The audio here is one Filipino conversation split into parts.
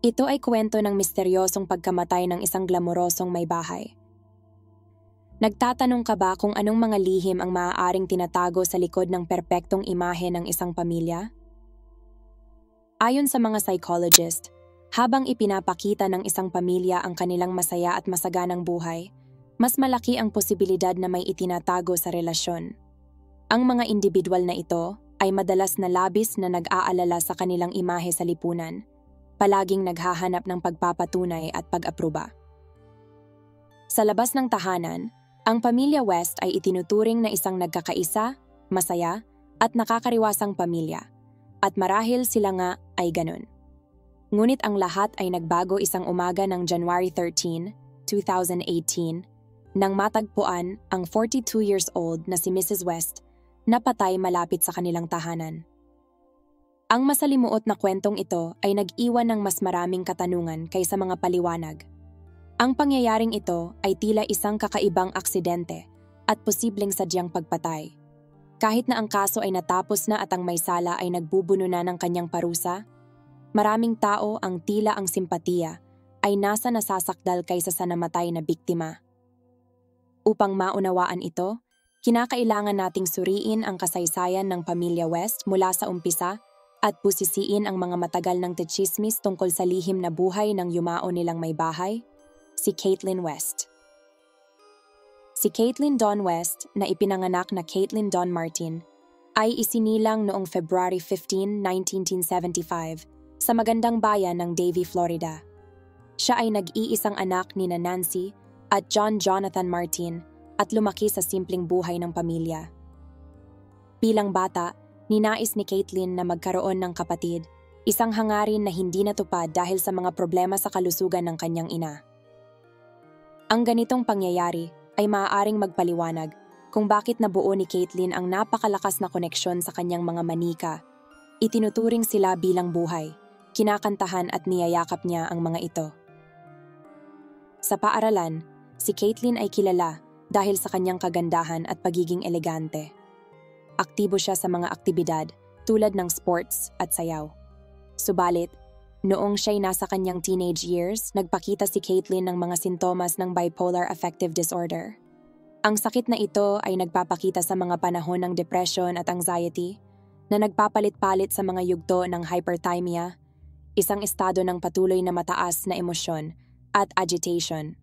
Ito ay kwento ng misteryosong pagkamatay ng isang glamorosong may bahay. Nagtatanong ka ba kung anong mga lihim ang maaaring tinatago sa likod ng perpektong imahe ng isang pamilya? Ayon sa mga psychologist, habang ipinapakita ng isang pamilya ang kanilang masaya at masaganang buhay, mas malaki ang posibilidad na may itinatago sa relasyon. Ang mga individual na ito ay madalas na labis na nag-aalala sa kanilang imahe sa lipunan, palaging naghahanap ng pagpapatunay at pag-aproba. Sa labas ng tahanan, ang pamilya West ay itinuturing na isang nagkakaisa, masaya, at nakakariwasang pamilya, at marahil sila nga ay ganun. Ngunit ang lahat ay nagbago isang umaga ng January 13, 2018, nang matagpuan ang 42 years old na si Mrs. West na patay malapit sa kanilang tahanan. Ang masalimuot na kwentong ito ay nag-iwan ng mas maraming katanungan kaysa mga paliwanag. Ang pangyayaring ito ay tila isang kakaibang aksidente at posibleng sadyang pagpatay. Kahit na ang kaso ay natapos na at ang may sala ay nagbubuno na ng kanyang parusa, maraming tao ang tila ang simpatiya ay nasa nasasakdal kaysa sa namatay na biktima. Upang maunawaan ito, kinakailangan nating suriin ang kasaysayan ng pamilya West mula sa umpisa at busisiin ang mga matagal ng techismis tungkol sa lihim na buhay ng yumao nilang may bahay, si Caitlin West. Si Caitlin Dawn West, na ipinanganak na Caitlin Dawn Martin, ay isinilang noong February 15, 1975 sa magandang bayan ng Davie, Florida. Siya ay nag-iisang anak ni Nancy at John Jonathan Martin at lumaki sa simpleng buhay ng pamilya. Bilang bata, ninais ni Caitlin na magkaroon ng kapatid, isang hangarin na hindi natupad dahil sa mga problema sa kalusugan ng kanyang ina. Ang ganitong pangyayari ay maaaring magpaliwanag kung bakit nabuo ni Caitlin ang napakalakas na koneksyon sa kanyang mga manika. Itinuturing sila bilang buhay, kinakantahan at niyayakap niya ang mga ito. Sa paaralan, si Caitlin ay kilala dahil sa kanyang kagandahan at pagiging elegante. Aktibo siya sa mga aktibidad tulad ng sports at sayaw. Subalit, noong siya'y nasa kanyang teenage years, nagpakita si Caitlin ng mga sintomas ng bipolar affective disorder. Ang sakit na ito ay nagpapakita sa mga panahon ng depression at anxiety na nagpapalit-palit sa mga yugto ng hyperthymia, isang estado ng patuloy na mataas na emosyon at agitation.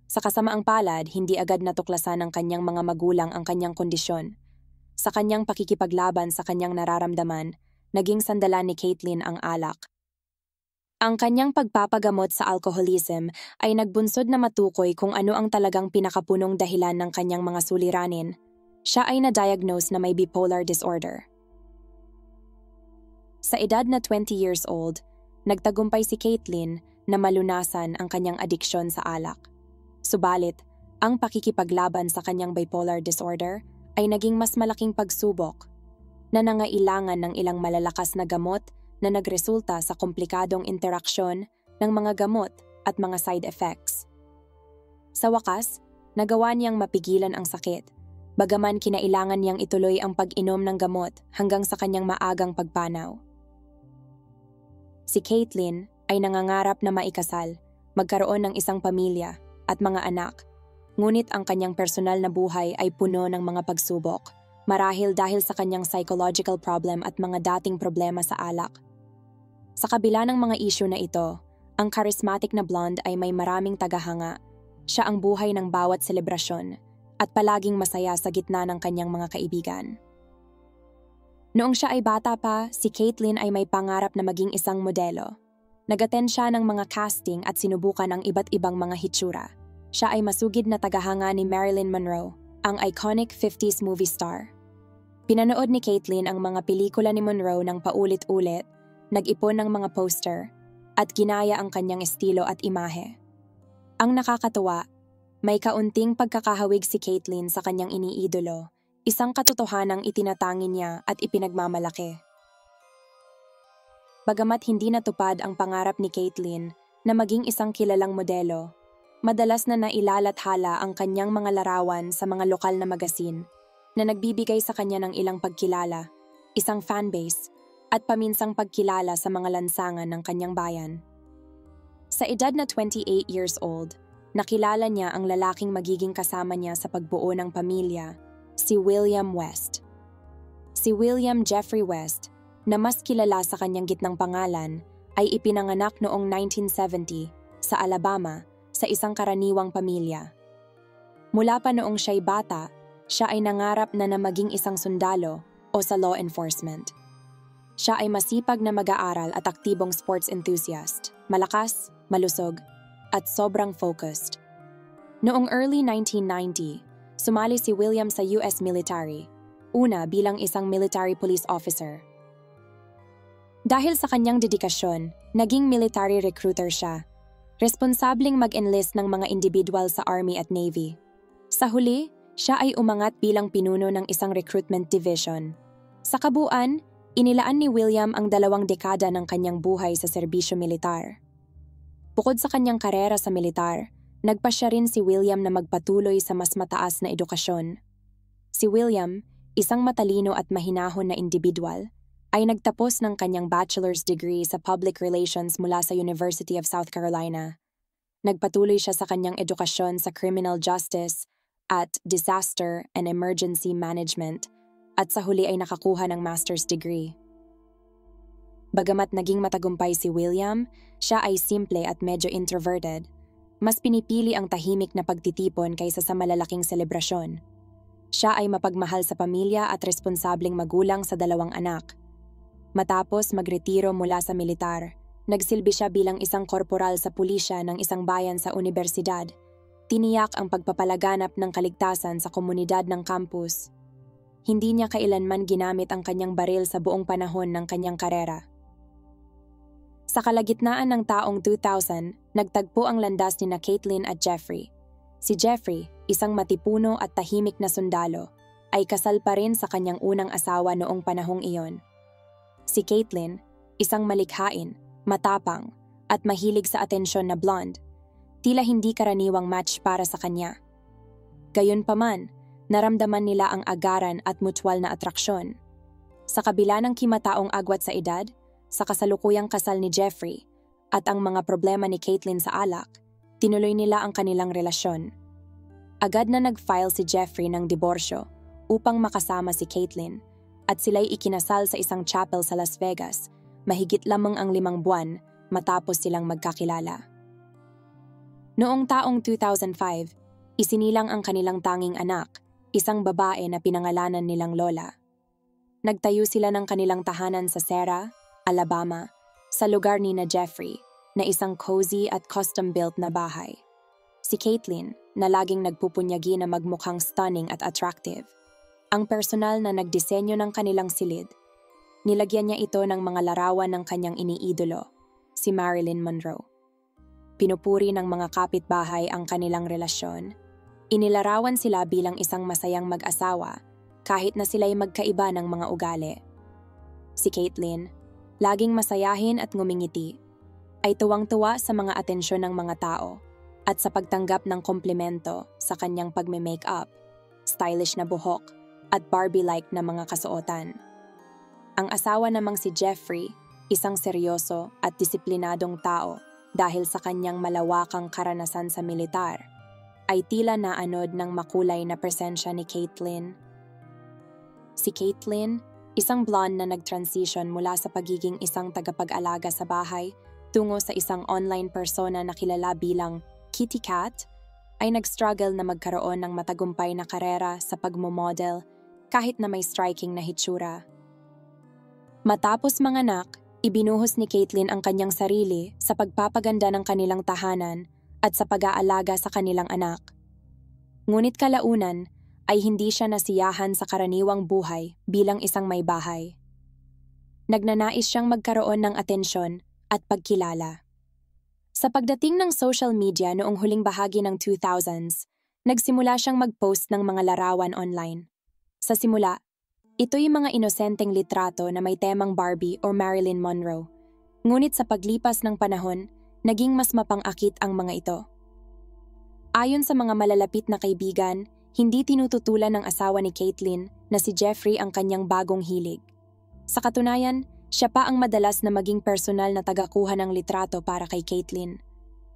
Sa kasamaang palad, hindi agad natuklasan ng kanyang mga magulang ang kanyang kondisyon. Sa kanyang pakikipaglaban sa kanyang nararamdaman, naging sandalan ni Caitlin ang alak. Ang kanyang pagpapagamot sa alcoholism ay nagbunsod na matukoy kung ano ang talagang pinakapunong dahilan ng kanyang mga suliranin. Siya ay na-diagnose na may bipolar disorder. Sa edad na 20 years old, nagtagumpay si Caitlin na malunasan ang kanyang adiksyon sa alak. Subalit, ang pakikipaglaban sa kanyang bipolar disorder ay naging mas malaking pagsubok na nangailangan ng ilang malalakas na gamot na nagresulta sa komplikadong interaksyon ng mga gamot at mga side effects. Sa wakas, nagawa niyang mapigilan ang sakit, bagaman kinailangan niyang ituloy ang pag-inom ng gamot hanggang sa kanyang maagang pagpanaw. Si Caitlin ay nangangarap na maikasal, magkaroon ng isang pamilya at mga anak, ngunit ang kanyang personal na buhay ay puno ng mga pagsubok, marahil dahil sa kanyang psychological problem at mga dating problema sa alak. Sa kabila ng mga issue na ito, ang charismatic na blonde ay may maraming tagahanga. Siya ang buhay ng bawat selebrasyon at palaging masaya sa gitna ng kanyang mga kaibigan. Noong siya ay bata pa, si Caitlin ay may pangarap na maging isang modelo. Nag-attend siya ng mga casting at sinubukan ang iba't ibang mga hitsura. Siya ay masugid na tagahanga ni Marilyn Monroe, ang iconic 50s movie star. Pinanood ni Caitlin ang mga pelikula ni Monroe ng paulit-ulit, nag-ipon ng mga poster, at ginaya ang kanyang estilo at imahe. Ang nakakatuwa, may kaunting pagkakahawig si Caitlin sa kanyang iniidolo, isang katotohanang itinatangi niya at ipinagmamalaki. Bagamat hindi natupad ang pangarap ni Caitlin na maging isang kilalang modelo, madalas na nailalathala ang kanyang mga larawan sa mga lokal na magasin na nagbibigay sa kanya ng ilang pagkilala, isang fanbase, at paminsang pagkilala sa mga lansangan ng kanyang bayan. Sa edad na 28 years old, nakilala niya ang lalaking magiging kasama niya sa pagbuo ng pamilya, si William West. Si William Jeffrey West, na mas kilala sa kanyang gitnang pangalan, ay ipinanganak noong 1970 sa Alabama sa isang karaniwang pamilya. Mula pa noong siya'y bata, siya ay nangarap na maging isang sundalo o sa law enforcement. Siya ay masipag na mag-aaral at aktibong sports enthusiast, malakas, malusog, at sobrang focused. Noong early 1990, sumali si William sa US military, una bilang isang military police officer. Dahil sa kanyang dedikasyon, naging military recruiter siya, responsableng mag-enlist ng mga individual sa Army at Navy. Sa huli, siya ay umangat bilang pinuno ng isang recruitment division. Sa kabuuan, inilaan ni William ang 2 dekada ng kanyang buhay sa serbisyo militar. Bukod sa kanyang karera sa militar, nagpasya rin si William na magpatuloy sa mas mataas na edukasyon. Si William, isang matalino at mahinahon na individual, ay nagtapos ng kanyang bachelor's degree sa public relations mula sa University of South Carolina. Nagpatuloy siya sa kanyang edukasyon sa criminal justice at disaster and emergency management at sa huli ay nakakuha ng master's degree. Bagamat naging matagumpay si William, siya ay simple at medyo introverted. Mas pinipili ang tahimik na pagtitipon kaysa sa malalaking selebrasyon. Siya ay mapagmahal sa pamilya at responsableng magulang sa 2 anak. Matapos magretiro mula sa militar, nagsilbi siya bilang isang korporal sa pulisya ng isang bayan sa universidad. Tiniyak ang pagpapalaganap ng kaligtasan sa komunidad ng campus. Hindi niya kailanman ginamit ang kanyang baril sa buong panahon ng kanyang karera. Sa kalagitnaan ng taong 2000, nagtagpo ang landas ni Caitlin at Jeffrey. Si Jeffrey, isang matipuno at tahimik na sundalo, ay kasal pa rin sa kanyang unang asawa noong panahong iyon. Si Caitlin, isang malikhain, matapang, at mahilig sa atensyon na blonde, tila hindi karaniwang match para sa kanya. Gayunpaman, naramdaman nila ang agaran at mutual na atraksyon. Sa kabila ng kimataong agwat sa edad, sa kasalukuyang kasal ni Jeffrey, at ang mga problema ni Caitlin sa alak, tinuloy nila ang kanilang relasyon. Agad na nag-file si Jeffrey ng diborsyo upang makasama si Caitlin, at sila'y ikinasal sa isang chapel sa Las Vegas, mahigit lamang ang 5 buwan matapos silang magkakilala. Noong taong 2005, isinilang ang kanilang tanging anak, isang babae na pinangalanan nilang Lola. Nagtayo sila ng kanilang tahanan sa Serra, Alabama, sa lugar ni Jeffrey, na isang cozy at custom-built na bahay. Si Caitlin, na laging nagpupunyagi na magmukhang stunning at attractive, ang personal na nagdisenyo ng kanilang silid. Nilagyan niya ito ng mga larawan ng kanyang iniidolo, si Marilyn Monroe. Pinupuri ng mga kapitbahay ang kanilang relasyon. Inilarawan sila bilang isang masayang mag-asawa kahit na sila'y magkaiba ng mga ugali. Si Caitlin, laging masayahin at ngumingiti, ay tuwang-tuwa sa mga atensyon ng mga tao at sa pagtanggap ng komplemento sa kanyang pagme-makeup, stylish na buhok, at Barbie-like na mga kasuotan. Ang asawa namang si Jeffrey, isang seryoso at disiplinadong tao, dahil sa kanyang malawakang karanasan sa militar, ay tila naanod ng makulay na presensya ni Caitlin. Si Caitlin, isang blonde na nag-transition mula sa pagiging isang tagapag-alaga sa bahay tungo sa isang online persona na kilala bilang Kitty Cat, ay nag-struggle na magkaroon ng matagumpay na karera sa pagmomodel kahit na may striking na hitsura. Matapos manganak, ibinuhos ni Caitlin ang kanyang sarili sa pagpapaganda ng kanilang tahanan at sa pag-aalaga sa kanilang anak. Ngunit kalaunan ay hindi siya nasiyahan sa karaniwang buhay bilang isang may bahay. Nagnanais siyang magkaroon ng atensyon at pagkilala. Sa pagdating ng social media noong huling bahagi ng 2000s, nagsimula siyang mag-post ng mga larawan online. Sa simula, ito'y mga inosenteng litrato na may temang Barbie o Marilyn Monroe. Ngunit sa paglipas ng panahon, naging mas mapang-akit ang mga ito. Ayon sa mga malalapit na kaibigan, hindi tinututulan ng asawa ni Caitlin na si Jeffrey ang kanyang bagong hilig. Sa katunayan, siya pa ang madalas na maging personal na tagakuha ng litrato para kay Caitlin.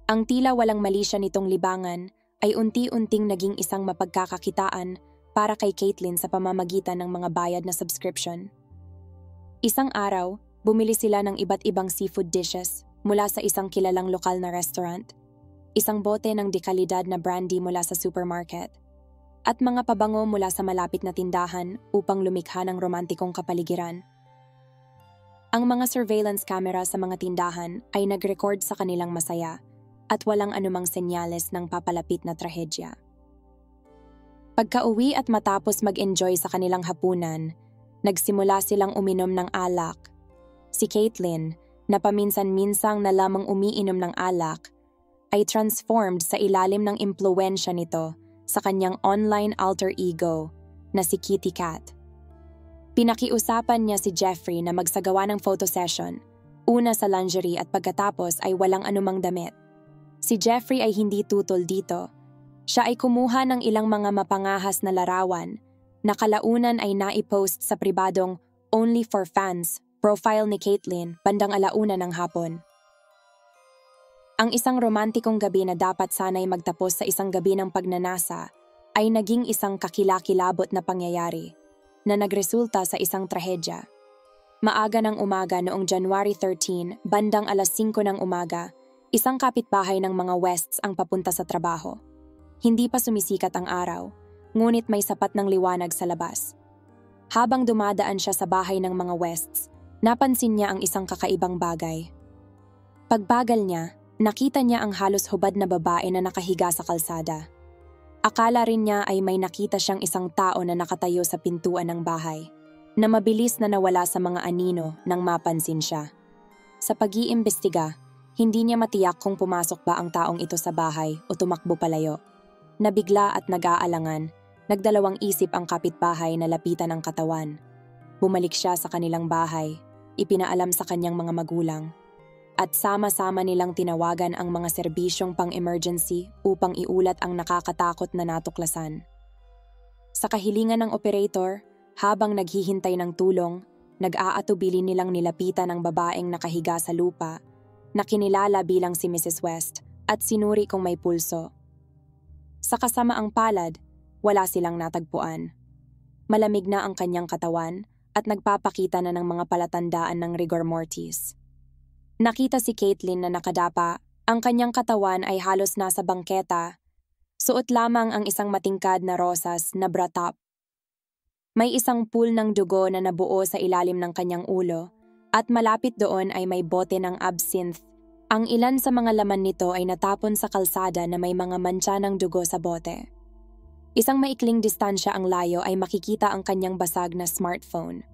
Ang tila walang mali siya nitong libangan ay unti-unting naging isang mapagkakakitaan para kay Caitlyn sa pamamagitan ng mga bayad na subscription. Isang araw, bumili sila ng iba't ibang seafood dishes mula sa isang kilalang lokal na restaurant, isang bote ng dekalidad na brandy mula sa supermarket, at mga pabango mula sa malapit na tindahan upang lumikha ng romantikong kapaligiran. Ang mga surveillance camera sa mga tindahan ay nag-record sa kanilang masaya at walang anumang senyales ng papalapit na trahedya. Pagka-uwi at matapos mag-enjoy sa kanilang hapunan, nagsimula silang uminom ng alak. Si Caitlyn, na paminsan-minsang na lamang umiinom ng alak, ay transformed sa ilalim ng impluwensya nito sa kanyang online alter ego na si Kitty Cat. Pinakiusapan niya si Jeffrey na magsagawa ng photo session, una sa lingerie at pagkatapos ay walang anumang damit. Si Jeffrey ay hindi tutol dito. Siya ay kumuha ng ilang mga mapangahas na larawan na kalaunan ay naipost sa pribadong Only for Fans profile ni Caitlyn bandang 1:00 ng hapon. Ang isang romantikong gabi na dapat sana'y magtapos sa isang gabi ng pagnanasa ay naging isang kakilakilabot na pangyayari na nagresulta sa isang trahedya. Maaga ng umaga noong January 13, bandang 5:00 ng umaga, isang kapitbahay ng mga Wests ang papunta sa trabaho. Hindi pa sumisikat ang araw, ngunit may sapat ng liwanag sa labas. Habang dumadaan siya sa bahay ng mga Wests, napansin niya ang isang kakaibang bagay. Pagbagal niya, nakita niya ang halos hubad na babae na nakahiga sa kalsada. Akala rin niya ay may nakita siyang isang tao na nakatayo sa pintuan ng bahay, na mabilis na nawala sa mga anino nang mapansin siya. Sa pag-iimbestiga, hindi niya matiyak kung pumasok ba ang taong ito sa bahay o tumakbo palayo. Nabigla at nag-aalangan, nagdalawang isip ang kapitbahay na lapitan ang katawan. Bumalik siya sa kanilang bahay, ipinaalam sa kanyang mga magulang, at sama-sama nilang tinawagan ang mga serbisyong pang-emergency upang iulat ang nakakatakot na natuklasan. Sa kahilingan ng operator, habang naghihintay ng tulong, nag-aatubili nilang nilapitan ang babaeng nakahiga sa lupa, na kinilala bilang si Mrs. West, at sinuri kung may pulso. Sa kasamaang palad, wala silang natagpuan. Malamig na ang kanyang katawan at nagpapakita na ng mga palatandaan ng rigor mortis. Nakita si Caitlyn na nakadapa, ang kanyang katawan ay halos nasa bangketa, suot lamang ang isang matingkad na rosas na bra top. May isang pool ng dugo na nabuo sa ilalim ng kanyang ulo, at malapit doon ay may bote ng absinthe. Ang ilan sa mga laman nito ay natapon sa kalsada na may mga mantsa ng dugo sa bote. Isang maikling distansya ang layo ay makikita ang kanyang basag na smartphone.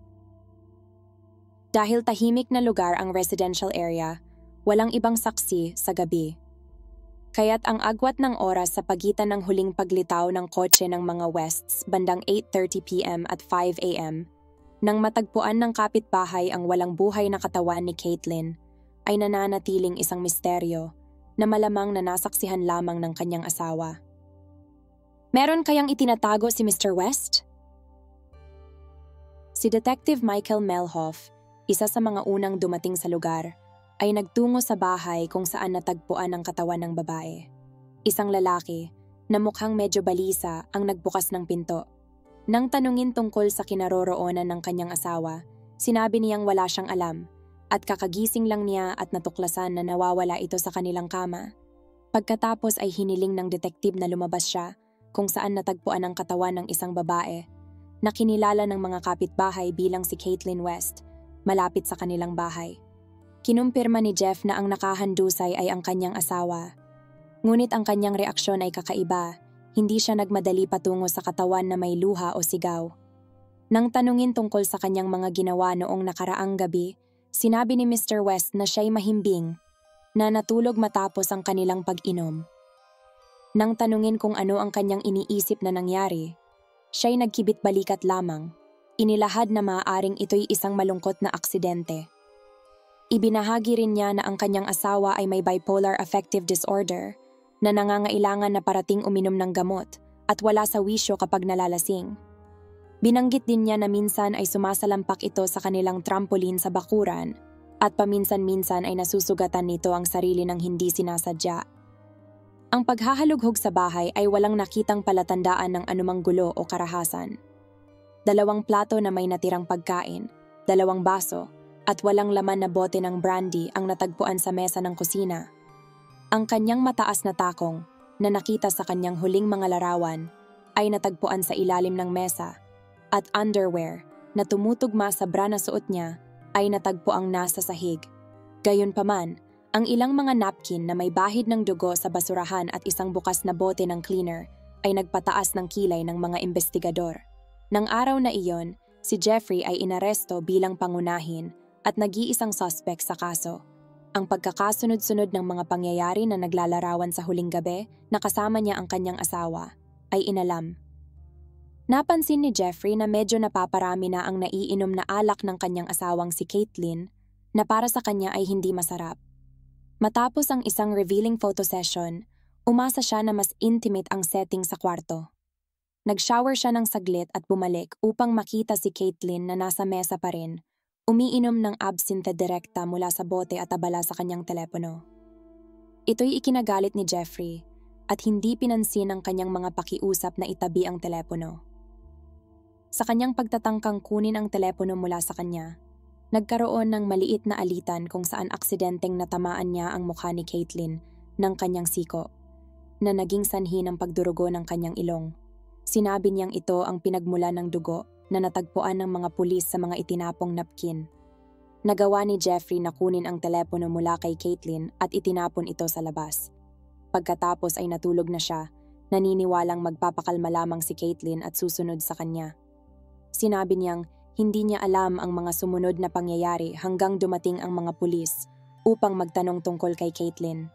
Dahil tahimik na lugar ang residential area, walang ibang saksi sa gabi. Kaya't ang agwat ng oras sa pagitan ng huling paglitaw ng kotse ng mga Wests bandang 8:30 p.m. at 5 a.m., nang matagpuan ng kapitbahay ang walang buhay na katawan ni Caitlyn, ay nananatiling isang misteryo na malamang na nasaksihan lamang ng kanyang asawa. Meron kayang itinatago si Mr. West? Si Detective Michael Melhoff, isa sa mga unang dumating sa lugar, ay nagtungo sa bahay kung saan natagpuan ang katawan ng babae. Isang lalaki na mukhang medyo balisa ang nagbukas ng pinto. Nang tanungin tungkol sa kinaroroonan ng kanyang asawa, sinabi niyang wala siyang alam at kakagising lang niya at natuklasan na nawawala ito sa kanilang kama. Pagkatapos ay hiniling ng detective na lumabas siya kung saan natagpuan ang katawan ng isang babae na kinilala ng mga kapitbahay bilang si Caitlyn West, malapit sa kanilang bahay. Kinumpirma ni Jeff na ang nakahandusay ay ang kanyang asawa. Ngunit ang kanyang reaksyon ay kakaiba, hindi siya nagmadali patungo sa katawan na may luha o sigaw. Nang tanungin tungkol sa kanyang mga ginawa noong nakaraang gabi, sinabi ni Mr. West na siya'y mahimbing, na natulog matapos ang kanilang pag-inom. Nang tanungin kung ano ang kanyang iniisip na nangyari, siya'y nagkibit balikat lamang. Inilahad na maaaring ito'y isang malungkot na aksidente. Ibinahagi rin niya na ang kanyang asawa ay may bipolar affective disorder na nangangailangan na parating uminom ng gamot at wala sa wisyo kapag nalalasing. Binanggit din niya na minsan ay sumasalampak ito sa kanilang trampoline sa bakuran at paminsan-minsan ay nasusugatan nito ang sarili ng hindi sinasadya. Ang paghahalughog sa bahay ay walang nakitang palatandaan ng anumang gulo o karahasan. 2 plato na may natirang pagkain, 2 baso, at walang laman na bote ng brandy ang natagpuan sa mesa ng kusina. Ang kanyang mataas na takong, na nakita sa kanyang huling mga larawan, ay natagpuan sa ilalim ng mesa, at underwear na tumutugma sa bra na suot niya ay natagpuang nasa sahig. Gayunpaman, ang ilang mga napkin na may bahid ng dugo sa basurahan at isang bukas na bote ng cleaner ay nagpataas ng kilay ng mga investigador. Nang araw na iyon, si Jeffrey ay inaresto bilang pangunahin at nag-iisang suspect sa kaso. Ang pagkakasunod-sunod ng mga pangyayari na naglalarawan sa huling gabi na kasama niya ang kanyang asawa ay inalam. Napansin ni Jeffrey na medyo napaparami na ang naiinom na alak ng kanyang asawang si Caitlin na para sa kanya ay hindi masarap. Matapos ang isang revealing photo session, umasa siya na mas intimate ang setting sa kwarto. Nag-shower siya ng saglit at bumalik upang makita si Caitlin na nasa mesa pa rin, umiinom ng absinthe direkta mula sa bote at abala sa kanyang telepono. Ito'y ikinagalit ni Jeffrey at hindi pinansin ang kanyang mga pakiusap na itabi ang telepono. Sa kanyang pagtatangkang kunin ang telepono mula sa kanya, nagkaroon ng maliit na alitan kung saan aksidenteng natamaan niya ang mukha ni Caitlin ng kanyang siko, na naging sanhi ng pagdurugo ng kanyang ilong. Sinabi niyang ito ang pinagmula ng dugo na natagpuan ng mga pulis sa mga itinapong napkin. Nagawa ni Jeffrey na kunin ang telepono mula kay Caitlin at itinapon ito sa labas. Pagkatapos ay natulog na siya, naniniwalang magpapakalma lamang si Caitlin at susunod sa kanya. Sinabi niyang hindi niya alam ang mga sumunod na pangyayari hanggang dumating ang mga pulis upang magtanong tungkol kay Caitlin.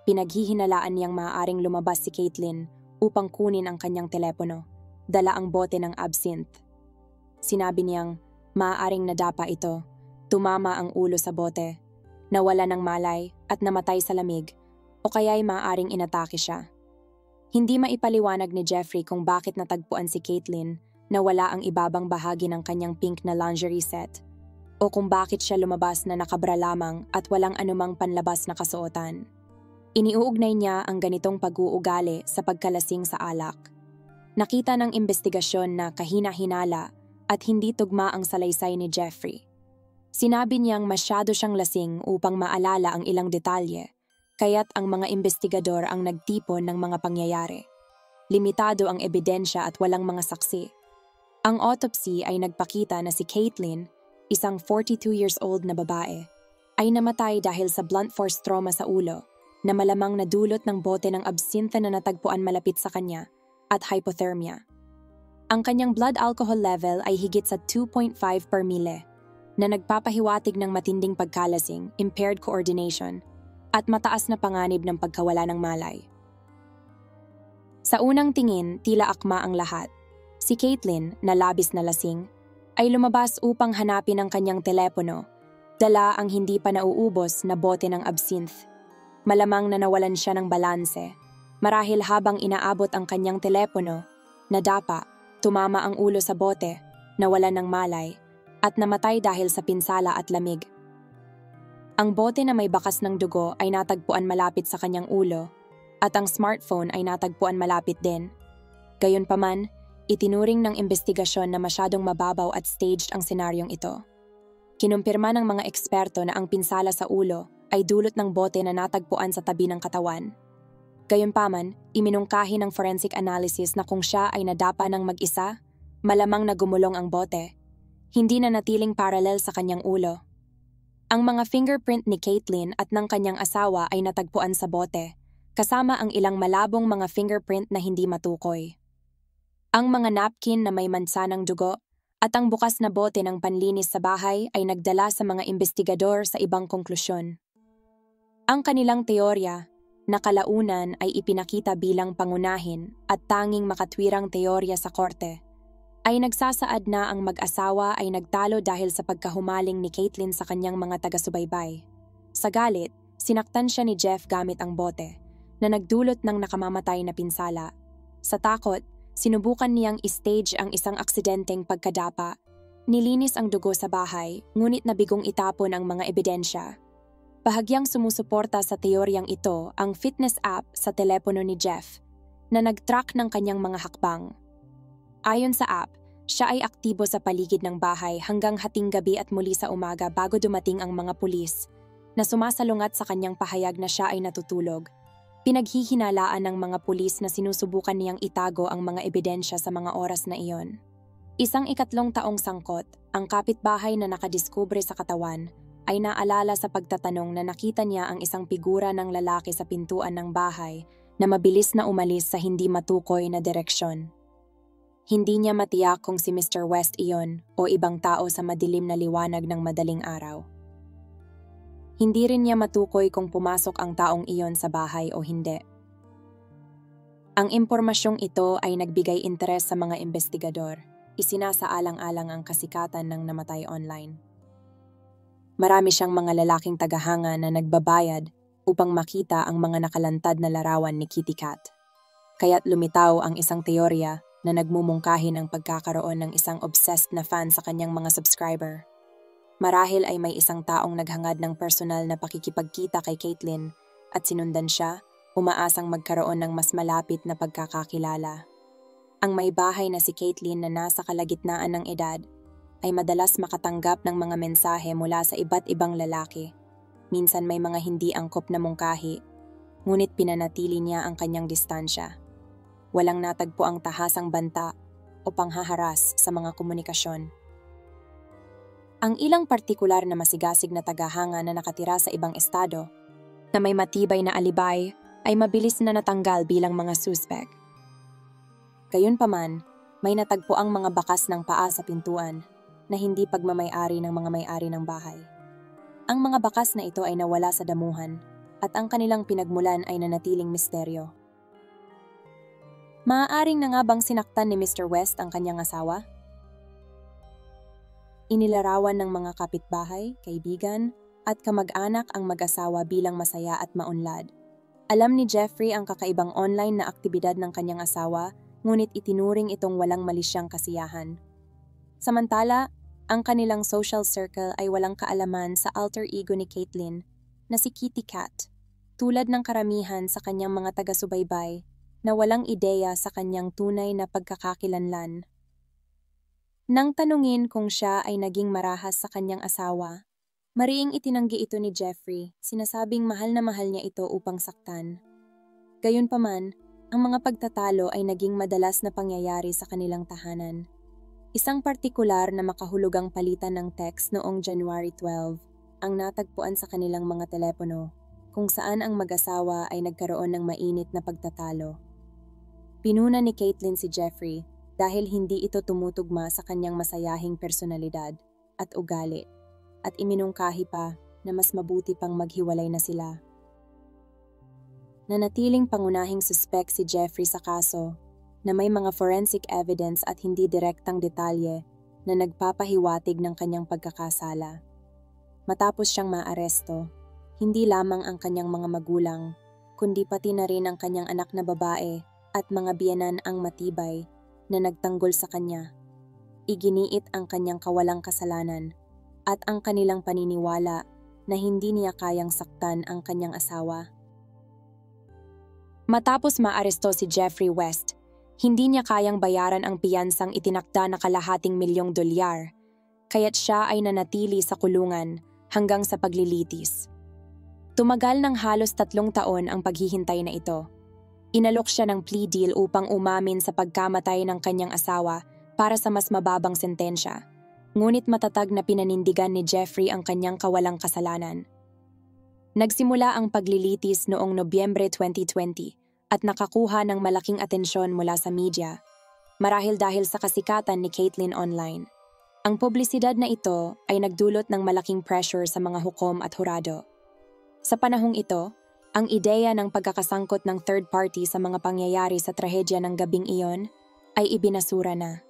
Pinaghihinalaan niyang maaaring lumabas si Caitlin upang kunin ang kanyang telepono, dala ang bote ng absinthe. Sinabi niyang maaaring nadapa ito, tumama ang ulo sa bote, nawala ng malay at namatay sa lamig o kaya'y maaaring inatake siya. Hindi maipaliwanag ni Jeffrey kung bakit natagpuan si Caitlin na wala ang ibabang bahagi ng kanyang pink na lingerie set o kung bakit siya lumabas na nakabra lamang at walang anumang panlabas na kasuotan. Iniuugnay niya ang ganitong pag-uugali sa pagkalasing sa alak. Nakita ng investigasyon na kahina-hinala at hindi tugma ang salaysay ni Jeffrey. Sinabi niyang masyado siyang lasing upang maalala ang ilang detalye, kaya't ang mga investigador ang nagtipon ng mga pangyayari. Limitado ang ebidensya at walang mga saksi. Ang autopsy ay nagpakita na si Caitlin, isang 42 years old na babae, ay namatay dahil sa blunt force trauma sa ulo na malamang nadulot ng bote ng absinthe na natagpuan malapit sa kanya at hypothermia. Ang kanyang blood alcohol level ay higit sa 2.5 per mile na nagpapahiwatig ng matinding pagkalasing, impaired coordination, at mataas na panganib ng pagkawala ng malay. Sa unang tingin, tila akma ang lahat. Si Caitlin, na labis na lasing, ay lumabas upang hanapin ang kanyang telepono, dala ang hindi pa nauubos na bote ng absinthe. Malamang na nawalan siya ng balanse, marahil habang inaabot ang kanyang telepono, nadapa, tumama ang ulo sa bote, nawalan ng malay, at namatay dahil sa pinsala at lamig. Ang bote na may bakas ng dugo ay natagpuan malapit sa kanyang ulo, at ang smartphone ay natagpuan malapit din. Gayunpaman, itinuring ng investigasyon na masyadong mababaw at staged ang senaryong ito. Kinumpirma ng mga eksperto na ang pinsala sa ulo ay dulot ng bote na natagpuan sa tabi ng katawan. Gayunpaman, iminungkahi ng forensic analysis na kung siya ay nadapa ng mag-isa, malamang na gumulong ang bote. Hindi na natiling parallel sa kanyang ulo. Ang mga fingerprint ni Caitlin at ng kanyang asawa ay natagpuan sa bote, kasama ang ilang malabong mga fingerprint na hindi matukoy. Ang mga napkin na may mansa ng dugo at ang bukas na bote ng panlinis sa bahay ay nagdala sa mga investigador sa ibang konklusyon. Ang kanilang teorya, na kalaunan ay ipinakita bilang pangunahin at tanging makatwirang teorya sa korte, ay nagsasaad na ang mag-asawa ay nagtalo dahil sa pagkahumaling ni Caitlin sa kanyang mga taga-subaybay. Sa galit, sinaktan siya ni Jeff gamit ang bote, na nagdulot ng nakamamatay na pinsala. Sa takot, sinubukan niyang i-stage ang isang aksidenteng pagkadapa. Nilinis ang dugo sa bahay, ngunit nabigong itapon ang mga ebidensya. Bahagyang sumusuporta sa teoryang ito ang fitness app sa telepono ni Jeff na nag-track ng kanyang mga hakbang. Ayon sa app, siya ay aktibo sa paligid ng bahay hanggang hating gabi at muli sa umaga bago dumating ang mga pulis na sumasalungat sa kanyang pahayag na siya ay natutulog. Pinaghihinalaan ng mga pulis na sinusubukan niyang itago ang mga ebidensya sa mga oras na iyon. Isang 3 taong sangkot, ang kapitbahay na nakadiskubre sa katawan ay naalala sa pagtatanong na nakita niya ang isang figura ng lalaki sa pintuan ng bahay na mabilis na umalis sa hindi matukoy na direksyon. Hindi niya matiyak kung si Mr. West iyon o ibang tao sa madilim na liwanag ng madaling araw. Hindi rin niya matukoy kung pumasok ang taong iyon sa bahay o hindi. Ang impormasyong ito ay nagbigay interes sa mga investigador. Isinasaalang-alang ang kasikatan ng namatay online. Marami siyang mga lalaking tagahanga na nagbabayad upang makita ang mga nakalantad na larawan ni Kitty Cat. Kaya't lumitaw ang isang teorya na nagmumungkahi ng pagkakaroon ng isang obsessed na fan sa kanyang mga subscriber. Marahil ay may isang taong naghangad ng personal na pakikipagkita kay Caitlyn at sinundan siya, umaasang magkaroon ng mas malapit na pagkakakilala. Ang may bahay na si Caitlyn na nasa kalagitnaan ng edad ay madalas makatanggap ng mga mensahe mula sa iba't ibang lalaki. Minsan may mga hindi angkop na mungkahi, ngunit pinanatili niya ang kanyang distansya. Walang natagpo ang tahasang banta o panghaharas sa mga komunikasyon. Ang ilang partikular na masigasig na tagahanga na nakatira sa ibang estado na may matibay na alibay ay mabilis na natanggal bilang mga suspect. Gayunpaman, may natagpo ang mga bakas ng paa sa pintuan na hindi pagmamay-ari ng mga may-ari ng bahay. Ang mga bakas na ito ay nawala sa damuhan at ang kanilang pinagmulan ay nanatiling misteryo. Maaaring na nga bang sinaktan ni Mr. West ang kanyang asawa? Inilarawan ng mga kapitbahay, kaibigan, at kamag-anak ang mag-asawa bilang masaya at maunlad. Alam ni Jeffrey ang kakaibang online na aktibidad ng kanyang asawa, ngunit itinuring itong walang malisyang kasiyahan. Samantala, ang kanilang social circle ay walang kaalaman sa alter ego ni Caitlyn na si Kitty Cat, tulad ng karamihan sa kanyang mga taga-subaybay na walang ideya sa kanyang tunay na pagkakakilanlan. Nang tanungin kung siya ay naging marahas sa kanyang asawa, mariing itinanggi ito ni Jeffrey, sinasabing mahal na mahal niya ito upang saktan. Gayunpaman, ang mga pagtatalo ay naging madalas na pangyayari sa kanilang tahanan. Isang partikular na makahulugang palitan ng text noong January 12 ang natagpuan sa kanilang mga telepono, kung saan ang mag-asawa ay nagkaroon ng mainit na pagtatalo. Pinuna ni Caitlyn si Jeffrey dahil hindi ito tumutugma sa kanyang masayahing personalidad at ugali, at iminungkahi pa na mas mabuti pang maghiwalay na sila. Nanatiling pangunahing suspect si Jeffrey sa kaso na may mga forensic evidence at hindi direktang detalye na nagpapahiwatig ng kanyang pagkakasala. Matapos siyang maaresto, hindi lamang ang kanyang mga magulang, kundi pati na rin ang kanyang anak na babae at mga biyenan ang matibay na nagtanggol sa kanya. Iginiit ang kanyang kawalang kasalanan at ang kanilang paniniwala na hindi niya kayang saktan ang kanyang asawa. Matapos maaresto si Jeffrey West, hindi niya kayang bayaran ang piyansang itinakda na $250,000, kaya't siya ay nanatili sa kulungan hanggang sa paglilitis. Tumagal ng halos 3 taon ang paghihintay na ito. Inalok siya ng plea deal upang umamin sa pagkamatay ng kanyang asawa para sa mas mababang sentensya. Ngunit matatag na pinanindigan ni Jeffrey ang kanyang kawalang kasalanan. Nagsimula ang paglilitis noong Nobyembre 2020 at nakakuha ng malaking atensyon mula sa media, marahil dahil sa kasikatan ni Caitlyn online. Ang publisidad na ito ay nagdulot ng malaking pressure sa mga hukom at hurado. Sa panahong ito, ang ideya ng pagkakasangkot ng third party sa mga pangyayari sa trahedya ng gabing iyon ay ibinasura na.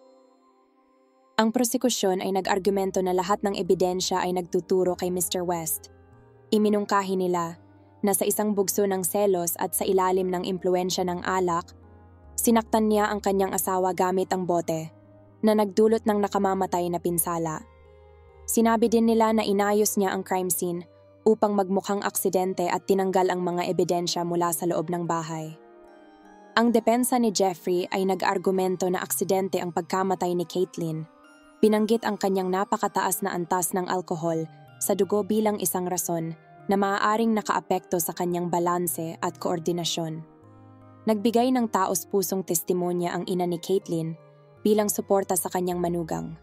Ang prosekusyon ay nag-argumento na lahat ng ebidensya ay nagtuturo kay Mr. West. Iminungkahi nila na sa isang bugso ng selos at sa ilalim ng impluwensya ng alak, sinaktan niya ang kanyang asawa gamit ang bote na nagdulot ng nakamamatay na pinsala. Sinabi din nila na inayos niya ang crime scene upang magmukhang aksidente at tinanggal ang mga ebidensya mula sa loob ng bahay. Ang depensa ni Jeffrey ay nag-argumento na aksidente ang pagkamatay ni Caitlyn. Binanggit ang kanyang napakataas na antas ng alkohol sa dugo bilang isang rason na maaaring nakaapekto sa kanyang balanse at koordinasyon. Nagbigay ng taos-pusong testimonya ang ina ni Caitlyn bilang suporta sa kanyang manugang.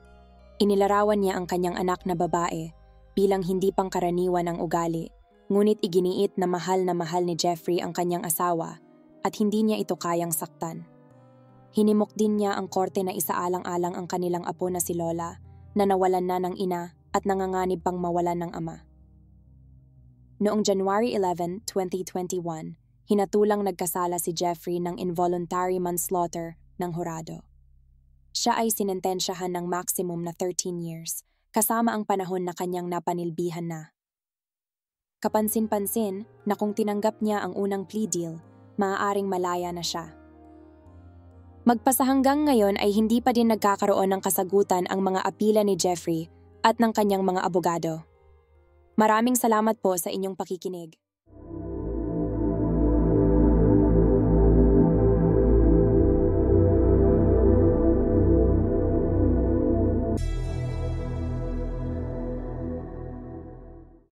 Inilarawan niya ang kanyang anak na babae bilang hindi pangkaraniwan ang ugali, ngunit iginiit na mahal ni Jeffrey ang kanyang asawa at hindi niya ito kayang saktan. Hinimok din niya ang korte na isaalang-alang ang kanilang apo na si Lola na nawalan na ng ina at nanganganib pang mawalan ng ama. Noong January 11, 2021, hinatulang nagkasala si Jeffrey ng involuntary manslaughter ng hurado. Siya ay sinentensyahan ng maximum na 13 years, kasama ang panahon na kanyang napanilbihan na. Kapansin-pansin na kung tinanggap niya ang unang plea deal, maaaring malaya na siya. Magpasa hanggang ngayon ay hindi pa din nagkakaroon ng kasagutan ang mga apila ni Jeffrey at ng kanyang mga abogado. Maraming salamat po sa inyong pakikinig.